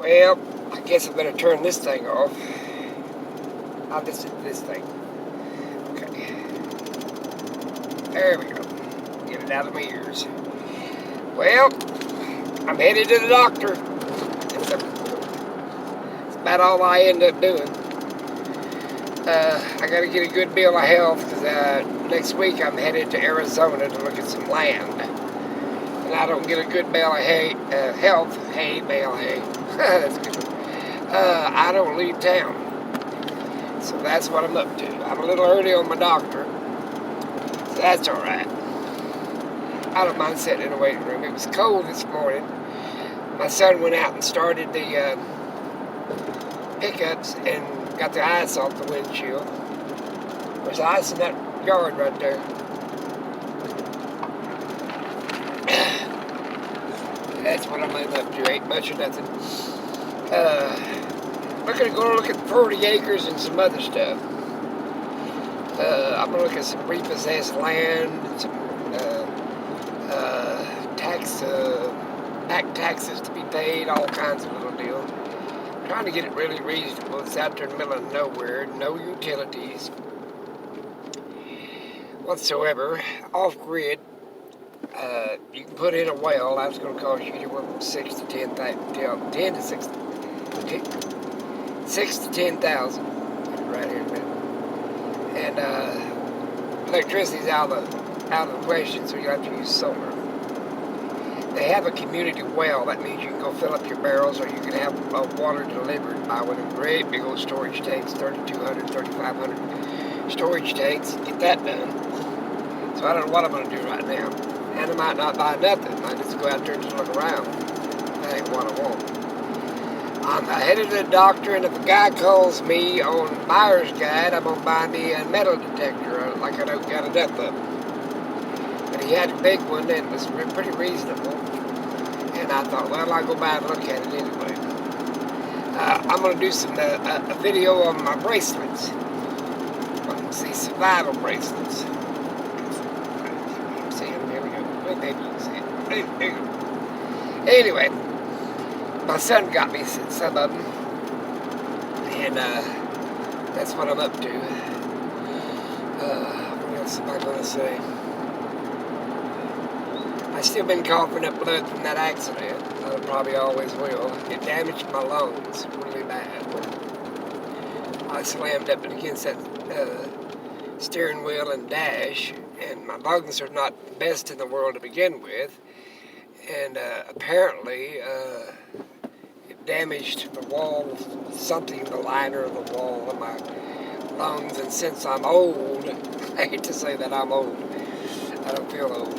Well, I guess I better turn this thing off. I'll just do this thing. Okay. There we go. Get it out of my ears. Well, I'm headed to the doctor. That's about all I end up doing. I gotta get a good bill of health because next week I'm headed to Arizona to look at some land. And I don't get a good bill of health. Hay, bale of hay. That's good. I don't leave town. So that's what I'm up to. I'm a little early on my doctor. So that's alright. I don't mind sitting in a waiting room. It was cold this morning. My son went out and started the pickups and got the ice off the windshield. There's ice in that yard right there. That's what I'm up to. Ain't much or nothing. We're gonna go look at 40 acres and some other stuff. I'm gonna look at some repossessed land, and some back taxes to be paid, all kinds of little deals. I'm trying to get it really reasonable. It's out there in the middle of nowhere, no utilities whatsoever, off grid. You can put in a well. That's going to cost you anywhere from 6 to 10,000 right here in a minute. And electricity's out of the question, so you have to use solar. They have a community well. That means you can go fill up your barrels, or you can have water delivered by one of the great big old storage tanks, 3,200, 3,500 storage tanks. Get that done. So I don't know what I'm going to do right now. And I might not buy nothing. I might just go out there and just look around. That ain't what I want. I'm headed to the doctor, and if a guy calls me on buyer's guide, I'm going to buy me a metal detector, like I don't got enough of them. But he had a big one, and it was pretty reasonable. And I thought, well, I'll go by and look at it anyway. I'm going to do some a video on my bracelets. See, survival bracelets. Maybe you can see it. Anyway, my son got me some of them, and that's what I'm up to. What else am I going to say? I've still been coughing up blood from that accident. I probably always will. It damaged my lungs really bad. I slammed up against that steering wheel and dash, and my lungs are not the best in the world to begin with, and apparently it damaged the wall, something, the liner of the wall of my lungs, and since I'm old, I hate to say that I'm old, I don't feel old,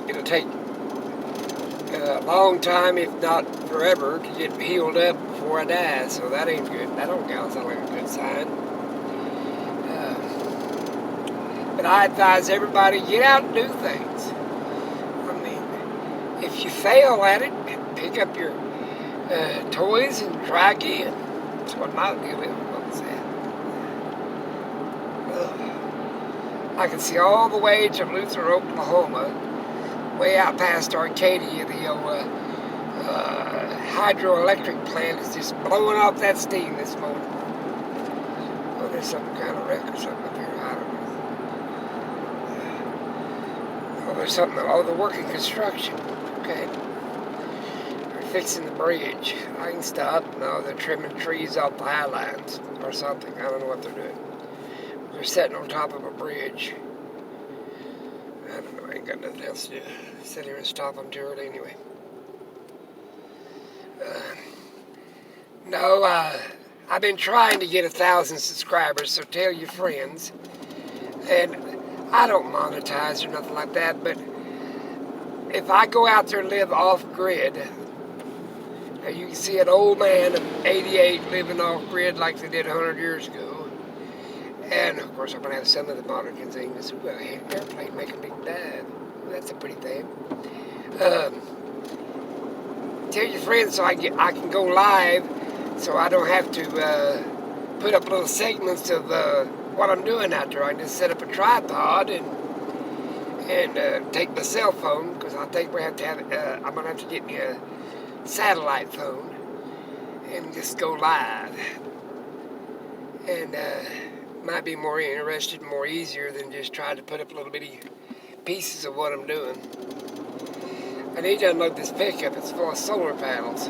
it'll take a long time, if not forever, to get healed up before I die, so that ain't good. That don't sound like a good sign. But I advise everybody, get out and do things. I mean, if you fail at it, pick up your toys and try again. That's what my deal is. What's that? I can see all the way to Luther, Oklahoma, way out past Arcadia. The old hydroelectric plant is just blowing off that steam this morning. Oh, there's some kind of wreck or something up here. I don't know. Oh, there's something. Oh, they're working construction. Okay. They're fixing the bridge. I can stop. No, they're trimming trees off the high lines or something. I don't know what they're doing. They're sitting on top of a bridge. I don't know. I ain't got nothing else to do. Sit here and stop them too early anyway. I've been trying to get 1,000 subscribers, so tell your friends. And I don't monetize or nothing like that, but if I go out there and live off-grid, you can see an old man of 88 living off-grid like they did 100 years ago. And, of course, I'm going to have some of the modern things. Well, an airplane make a big dive. That's a pretty thing. Tell your friends so I can go live, so I don't have to put up little segments of what I'm doing out there. I can just set up a tripod and take my cell phone, because I think I'm going to have to get me a satellite phone. and just go live. And might be more interested, more easier than just trying to put up little bitty pieces of what I'm doing. I need to unload this pickup. It's full of solar panels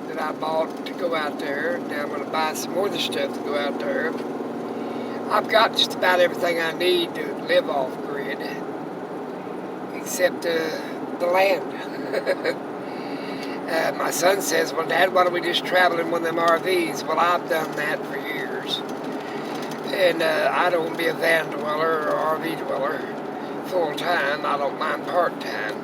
that I bought to go out there. Now I'm going to buy some more of the stuff to go out there. I've got just about everything I need to live off grid, except the land. My son says, well, Dad, why don't we just travel in one of them RVs? Well, I've done that for years. And I don't want to be a van dweller or RV dweller full time. I don't mind part time.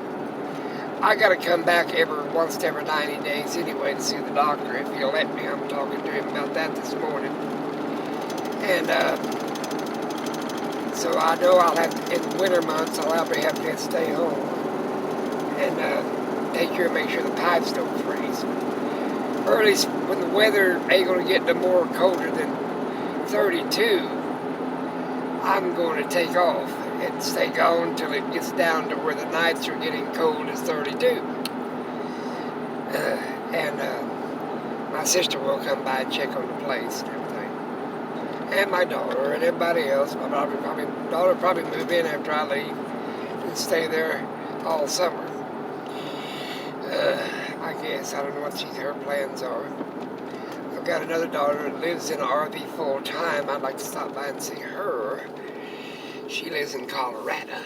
I got to come back once every 90 days anyway to see the doctor if he'll let me. I'm talking to him about that this morning. And so I know I'll have to, in the winter months, I'll probably have to stay home and take care and make sure the pipes don't freeze. Early when the weather ain't going to get no more colder than 32, I'm going to take off and stay gone until it gets down to where the nights are getting cold as 32. My sister will come by and check on the place and everything. And my daughter and everybody else. My daughter probably move in after I leave and stay there all summer. I guess. I don't know what her plans are. I've got another daughter that lives in an RV full time. I'd like to stop by and see her. She lives in Colorado.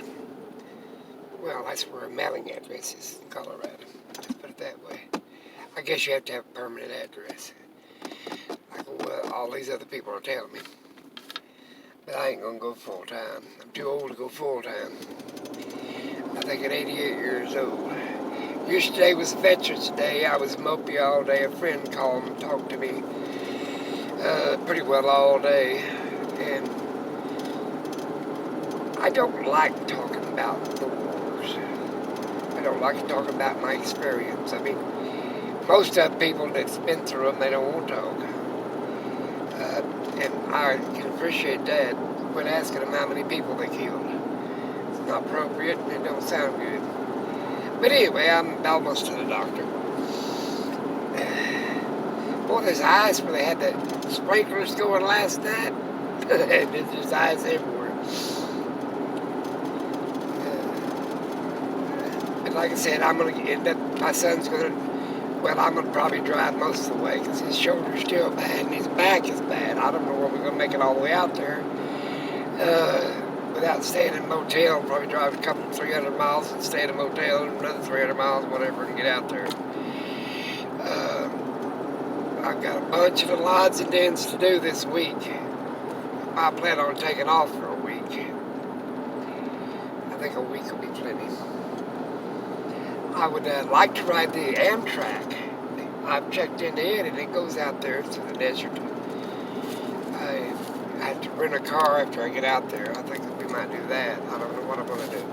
Well, that's where her mailing address is, Colorado. Let's put it that way. I guess you have to have a permanent address, like all these other people are telling me. But I ain't gonna go full time. I'm too old to go full time. I think at 88 years old. Yesterday was Veterans Day. I was mopey all day. A friend called and talked to me pretty well all day. And I don't like talking about the wars. I don't like to talk about my experience. I mean, most of the people that's been through them, they don't want to talk. And I can appreciate that. Quit asking them how many people they killed. It's not appropriate and it don't sound good. But anyway, I'm almost to the doctor. Boy, there's ice where they had the sprinklers going last night. And there's just ice everywhere. But like I said, I'm going to end up, my son's going to, well, I'm going to probably drive most of the way because his shoulder's still bad and his back is bad. I don't know when we're going to make it all the way out there. Without staying in a motel, probably drive a couple 300 miles and stay in a motel, another 300 miles, whatever, and get out there. I've got a bunch of little odds and ends to do this week. I plan on taking off for a week. I think a week will be plenty. I would like to ride the Amtrak. I've checked into it, and it goes out there to the desert. I have to rent a car after I get out there. I think we might do that. I don't know what I'm going to do.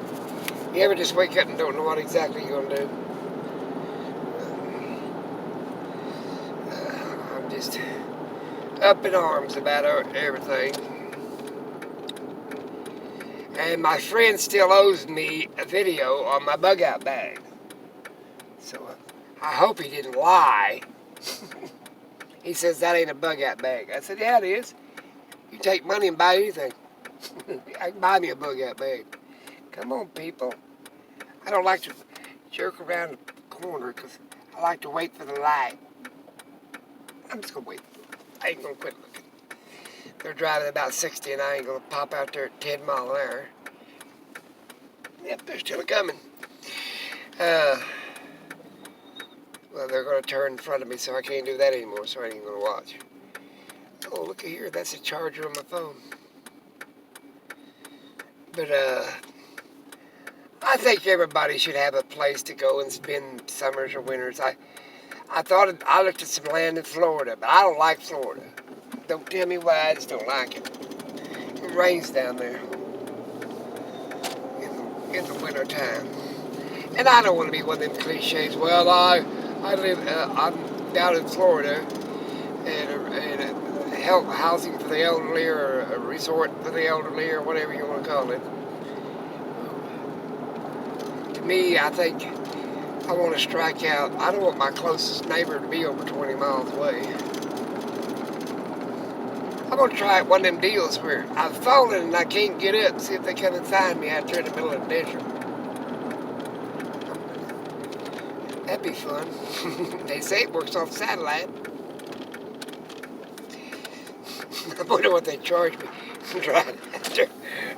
You ever just wake up and don't know what exactly you're going to do? I'm just up in arms about everything. And my friend still owes me a video on my bug out bag. So I hope he didn't lie. He says that ain't a bug out bag. I said, yeah, it is. You take money and buy anything. I can buy me a bug out bag. Come on, people. I don't like to jerk around the corner because I like to wait for the light. I'm just going to wait. I ain't going to quit looking. They're driving about 60 and I ain't going to pop out there at 10 miles an hour. Yep, they're still coming. Well, they're going to turn in front of me, so I can't do that anymore, so I ain't going to watch. Oh, look at here. That's a charger on my phone. But, I think everybody should have a place to go and spend summers or winters. I looked at some land in Florida, but I don't like Florida. Don't tell me why, I just don't like it. It rains down there in the winter time. And I don't want to be one of them cliches. Well, I'm down in Florida and housing for the elderly or a resort for the elderly or whatever you want to call it. To me, I think I want to strike out. I don't want my closest neighbor to be over 20 miles away. I'm going to try one of them deals where I've fallen and I can't get up, see if they come and find me out there in the middle of the desert. That'd be fun. They say it works off satellite. I wonder what they charge me for driving out there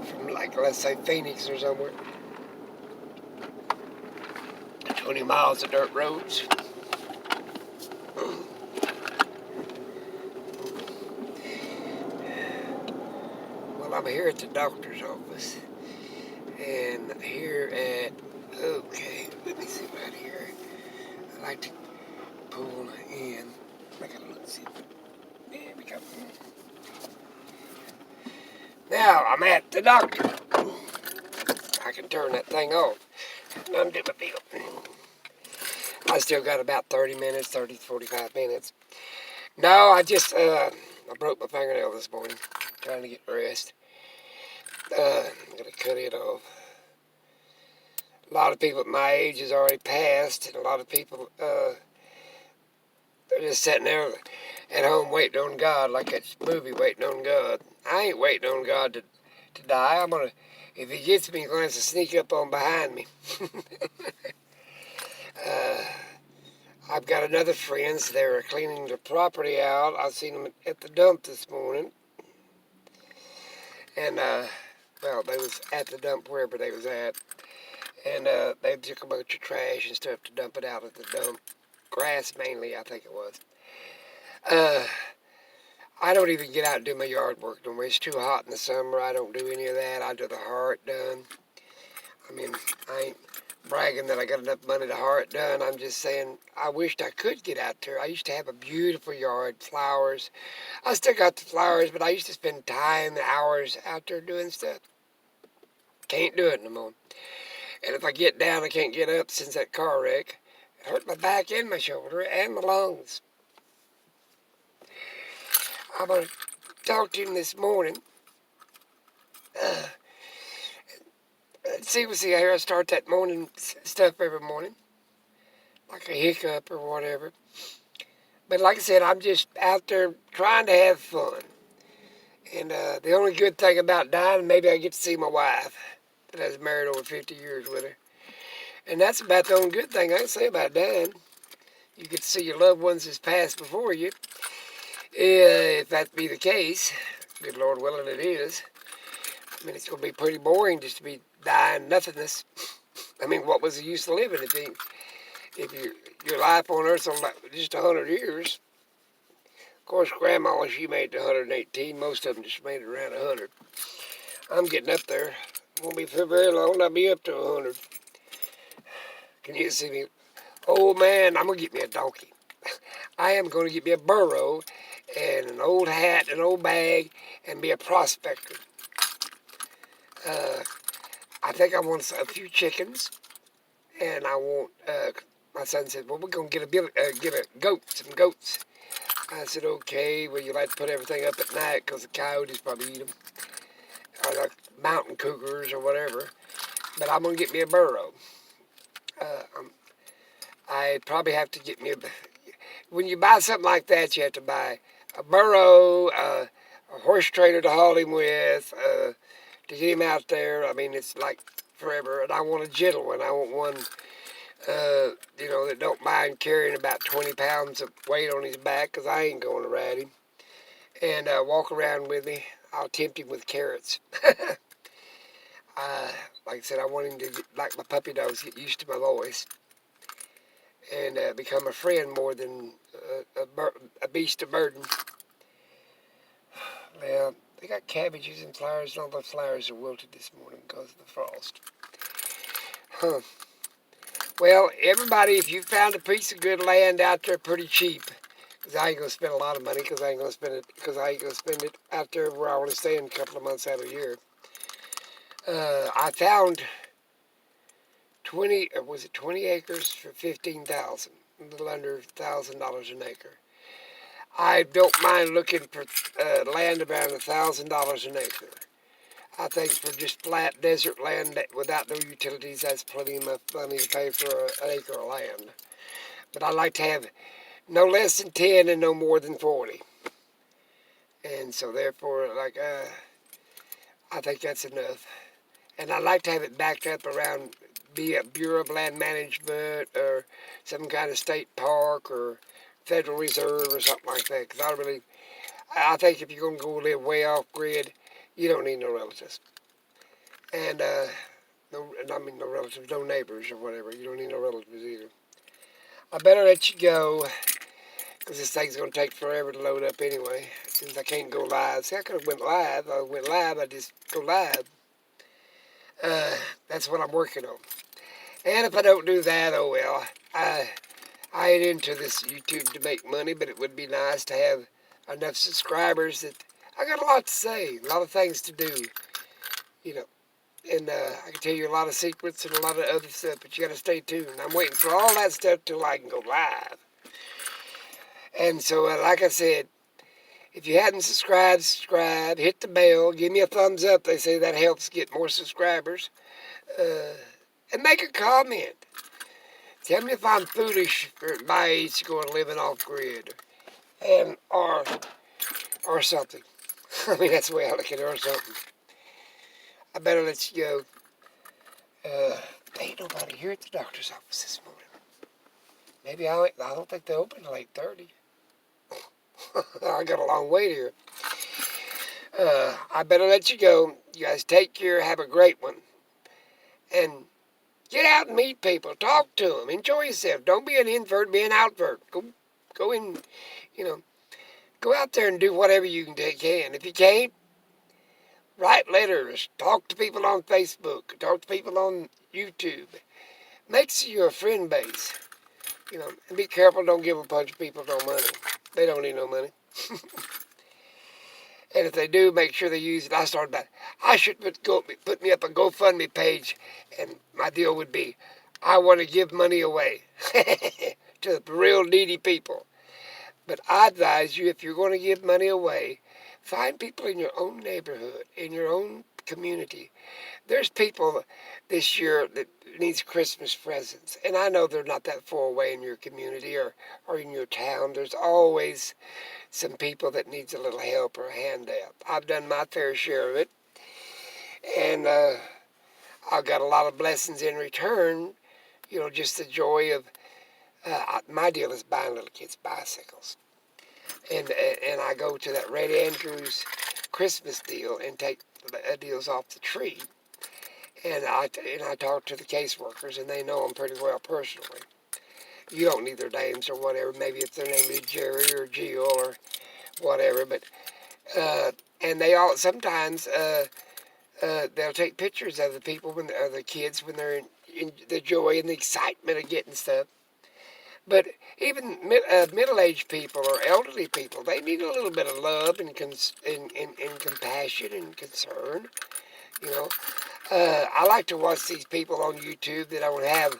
from, like, let's say Phoenix or somewhere. 20 miles of dirt roads. Well, I'm here at the doctor's office. And here at, okay, let me see right here. I like to pull in. I gotta look, see. There we go. Now I'm at the doctor. I can turn that thing off. Undo my deal. I still got about 30 minutes, 30 to 45 minutes. No, I broke my fingernail this morning, trying to get rest. I'm gonna cut it off. A lot of people at my age has already passed, and a lot of people, they're just sitting there at home waiting on God, like that movie, Waiting on God. I ain't waiting on God to die. If he gets me, he's going to have to sneak up on behind me. I've got another friends. They were cleaning the property out. I seen them at the dump this morning. And, well, they was at the dump wherever they was at. And they took a bunch of trash and stuff to dump it out at the dump. Grass mainly, I think it was. I don't even get out and do my yard work no more. It's too hot in the summer. I don't do any of that. I do the heart done. I mean, I ain't bragging that I got enough money to heart done. I'm just saying I wished I could get out there. I used to have a beautiful yard, flowers. I still got the flowers, but I used to spend time, hours out there doing stuff. Can't do it no more. And if I get down, I can't get up since that car wreck. It hurt my back and my shoulder and my lungs. I'm going to talk to him this morning. See how I start that morning stuff every morning. Like a hiccup or whatever. But like I said, I'm just out there trying to have fun. And the only good thing about dying, maybe I get to see my wife. That I was married over 50 years with her. And that's about the only good thing I can say about dying. You get to see your loved ones that's passed before you. If that be the case, good Lord willing it is. I mean, it's going to be pretty boring just to be dying nothingness. I mean, what was the use of living if your life on Earth's on just 100 years? Of course, Grandma, she made it to 118. Most of them just made it around 100. I'm getting up there. Won't be for very long. I'll be up to 100. Can you see me? Oh, man, I'm going to get me a donkey. I am going to get me a burro and an old hat, an old bag, and be a prospector. I think I want a few chickens, and I want, my son said, well, we're going to get a goat, some goats. I said, okay, well, you like to put everything up at night because the coyotes probably eat them, or the mountain cougars or whatever, but I'm going to get me a burro. I probably have to get me when you buy something like that, you have to buy a burro, a horse trailer to haul him with, to get him out there. I mean, it's like forever. And I want a gentle one. I want one, that don't mind carrying about 20 pounds of weight on his back, because I ain't going to ride him. And walk around with me. I'll tempt him with carrots. Like I said, I want him to, like my puppy dogs, get used to my voice. And become a friend more than a beast of burden. Well, they got cabbages and flowers, and all the flowers are wilted this morning because of the frost. Huh. Well, everybody, if you found a piece of good land out there pretty cheap, because I ain't going to spend a lot of money, because I ain't going to spend it out there where I want to stay in a couple of months out of the year. I found 20 acres for $15,000, a little under $1,000 an acre. I don't mind looking for land around $1,000 an acre. I think for just flat desert land without no utilities, that's plenty enough money to pay for an acre of land. But I like to have no less than 10 and no more than 40. And so therefore, I think that's enough. And I like to have it backed up around, be a Bureau of Land Management or some kind of state park or Federal Reserve or something like that. Because I think if you're going to go live way off grid, you don't need no relatives. And, no relatives, no neighbors or whatever. You don't need no relatives either. I better let you go, because this thing's going to take forever to load up anyway, since I can't go live. See, I could have went live. I just go live. That's what I'm working on. And if I don't do that, oh well. I ain't into this YouTube to make money, but it would be nice to have enough subscribers that I got a lot to say, a lot of things to do, you know. And I can tell you a lot of secrets and a lot of other stuff, but you got to stay tuned. I'm waiting for all that stuff till I can go live. And so, like I said, if you hadn't subscribed, subscribe, hit the bell, give me a thumbs up. They say that helps get more subscribers. And make a comment. Tell me if I'm foolish at my age to go and living off grid. And, or something. I mean, that's the way I look at it, or something. I better let you go. Ain't nobody here at the doctor's office this morning. Maybe I don't think they open till 8:30. I got a long wait here. I better let you go. You guys take care. Have a great one. And get out and meet people. Talk to them. Enjoy yourself. Don't be an invert. Be an outvert. Go in, go out there and do whatever you can. If you can't, write letters. Talk to people on Facebook. Talk to people on YouTube. Make your friend base. And be careful. Don't give a bunch of people no money. They don't need no money. And if they do, make sure they use it. I should put me up a GoFundMe page, and my deal would be, I want to give money away to the real needy people. But I advise you, if you're going to give money away, find people in your own neighborhood, in your own community. There's people this year that needs Christmas presents, and I know they're not that far away in your community or in your town. There's always some people that needs a little help or a hand out. I've done my fair share of it, and I've got a lot of blessings in return. Just the joy of my deal is buying little kids bicycles, and I go to that Red Andrews Christmas deal and take deals off the tree. And I talk to the caseworkers, and they know them pretty well personally. You don't need their names or whatever. Maybe if their name is Jerry or Jill or whatever. But and they all sometimes they'll take pictures of the people or the kids when they're in the joy and the excitement of getting stuff. But even middle-aged people or elderly people, they need a little bit of love and compassion and concern. I like to watch these people on YouTube that don't have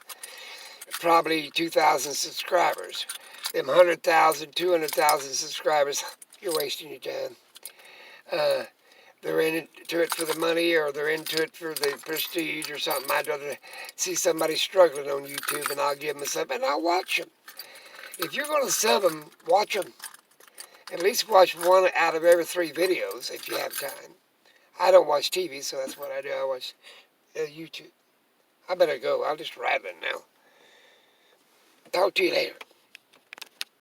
probably 2,000 subscribers. Them 100,000, 200,000 subscribers, you're wasting your time. They're into it for the money, or they're into it for the prestige or something. I'd rather see somebody struggling on YouTube, and I'll give them a sub, and I'll watch them. If you're going to sub them, watch them. At least watch one out of every 3 videos if you have time. I don't watch TV, so that's what I do. I watch YouTube. I better go. I'll just rattling now. Talk to you later.